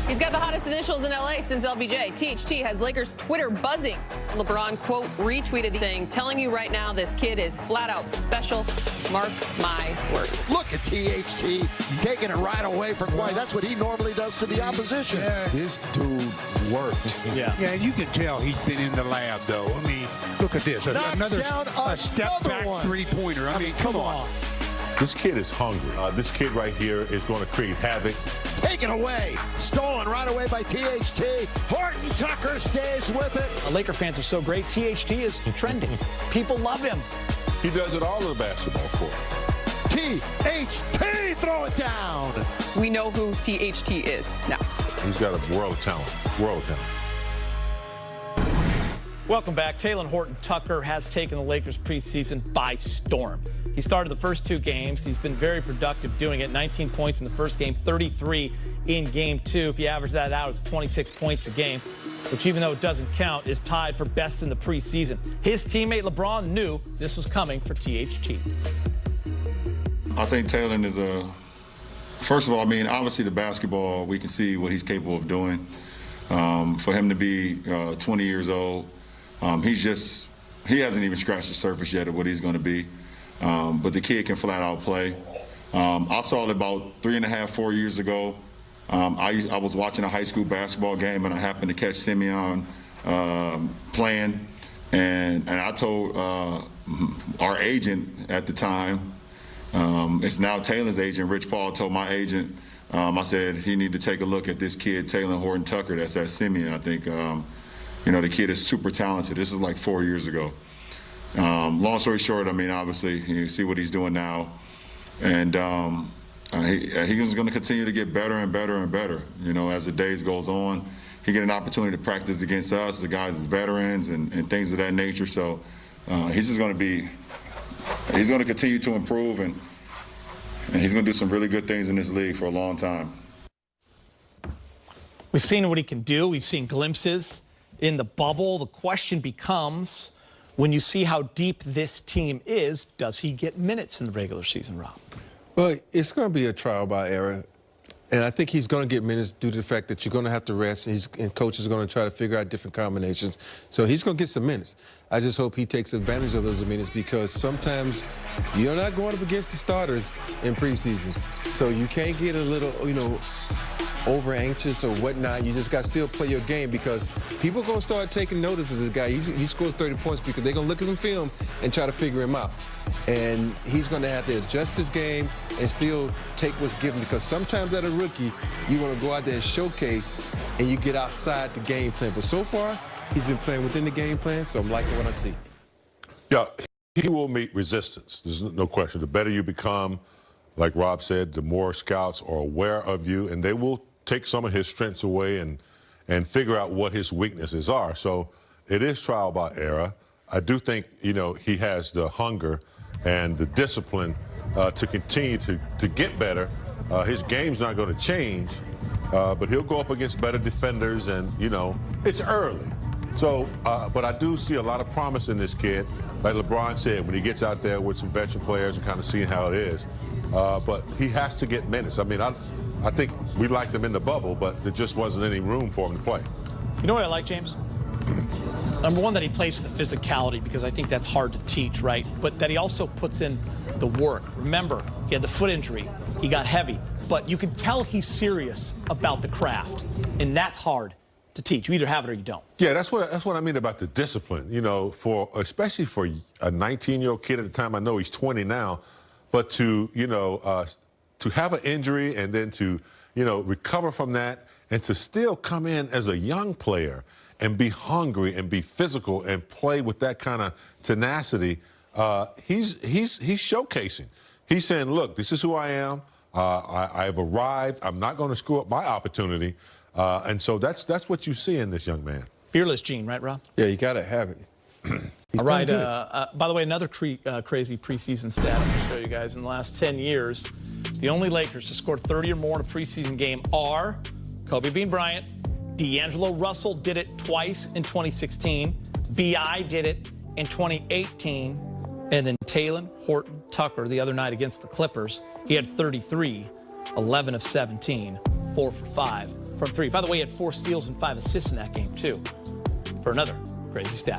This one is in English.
He's got the hottest initials in LA since LBJ. THT has Lakers Twitter buzzing. LeBron, quote, retweeted saying, telling you right now this kid is flat out special. Mark my words. Look at THT taking it right away from Kawhi. That's what he normally does to the opposition. Yes. This dude worked. Yeah, and you can tell he's been in the lab, though. I mean, look at this. Another step back three-pointer. I mean, come on. This kid is hungry. This kid right here is going to create havoc. Taken away. Stolen right away by THT. Horton Tucker stays with it. Laker fans are so great. THT is trending. People love him. He does it all in the basketball court. THT, throw it down. We know who THT is now. He's got a world talent. World talent. Welcome back. Talen Horton Tucker has taken the Lakers preseason by storm. He started the first two games. He's been very productive doing it. 19 points in the first game, 33 in game two. If you average that out, it's 26 points a game, which even though it doesn't count, is tied for best in the preseason. His teammate LeBron knew this was coming for THT. I think Talen is first of all, I mean, obviously the basketball, we can see what he's capable of doing. For him to be 20 years old, he hasn't even scratched the surface yet of what he's going to be. But the kid can flat out play. I saw it about 3.5, 4 years ago. I was watching a high school basketball game, and I happened to catch Simeon playing. And I told our agent at the time, it's now Talen's agent, Rich Paul, told my agent, I said he need to take a look at this kid, Talen Horton Tucker, that's at Simeon. I think, the kid is super talented. This is like 4 years ago. Long story short, I mean, obviously, you see what he's doing now. And he's going to continue to get better and better and better, as the days goes on. He get an opportunity to practice against us, the guys as veterans and things of that nature. So he's going to continue to improve, and he's going to do some really good things in this league for a long time. We've seen what he can do. We've seen glimpses in the bubble. The question becomes, when you see how deep this team is, does he get minutes in the regular season, Rob? Well, it's going to be a trial by error. And I think he's going to get minutes due to the fact that you're going to have to rest, and coaches are going to try to figure out different combinations. So he's going to get some minutes. I just hope he takes advantage of those minutes, because sometimes you're not going up against the starters in preseason. So you can't get a little, over anxious or whatnot. You just got to still play your game, because people are going to start taking notice of this guy. He scores 30 points because they're going to look at some film and try to figure him out. And he's going to have to adjust his game and still take what's given, because sometimes as a rookie, you want to go out there and showcase, and you get outside the game plan. But so far, he's been playing within the game plan, so I'm liking what I see. Yeah, he will meet resistance. There's no question. The better you become, like Rob said, the more scouts are aware of you, and they will take some of his strengths away and figure out what his weaknesses are. So it is trial by error. I do think, he has the hunger and the discipline to continue to get better. His game's not going to change, but he'll go up against better defenders, and, it's early. So, but I do see a lot of promise in this kid. Like LeBron said, when he gets out there with some veteran players and kind of seeing how it is. But he has to get minutes. I mean, I think we liked him in the bubble, but there just wasn't any room for him to play. You know what I like, James? Number one, that he plays for the physicality, because I think that's hard to teach, right? But that he also puts in the work. Remember, he had the foot injury. He got heavy. But you can tell he's serious about the craft, and that's hard to teach. You either have it or you don't. Yeah, that's what I mean about the discipline. Especially for a 19-year-old kid at the time. I know he's 20 now, but to have an injury and then to recover from that, and to still come in as a young player and be hungry and be physical and play with that kind of tenacity, he's showcasing. He's saying, look, this is who I am. I've arrived. I'm not going to screw up my opportunity. And so that's what you see in this young man. Fearless gene, right, Rob? Yeah, you got to have it. All right. By the way, another crazy preseason stat I'm going to show you guys. In the last 10 years, the only Lakers to score 30 or more in a preseason game are Kobe Bean Bryant. D'Angelo Russell did it twice in 2016. B.I. did it in 2018. And then Talen Horton Tucker the other night against the Clippers. He had 33, 11 of 17, 4 for 5 from three. By the way, he had 4 steals and 5 assists in that game, too, for another crazy stat.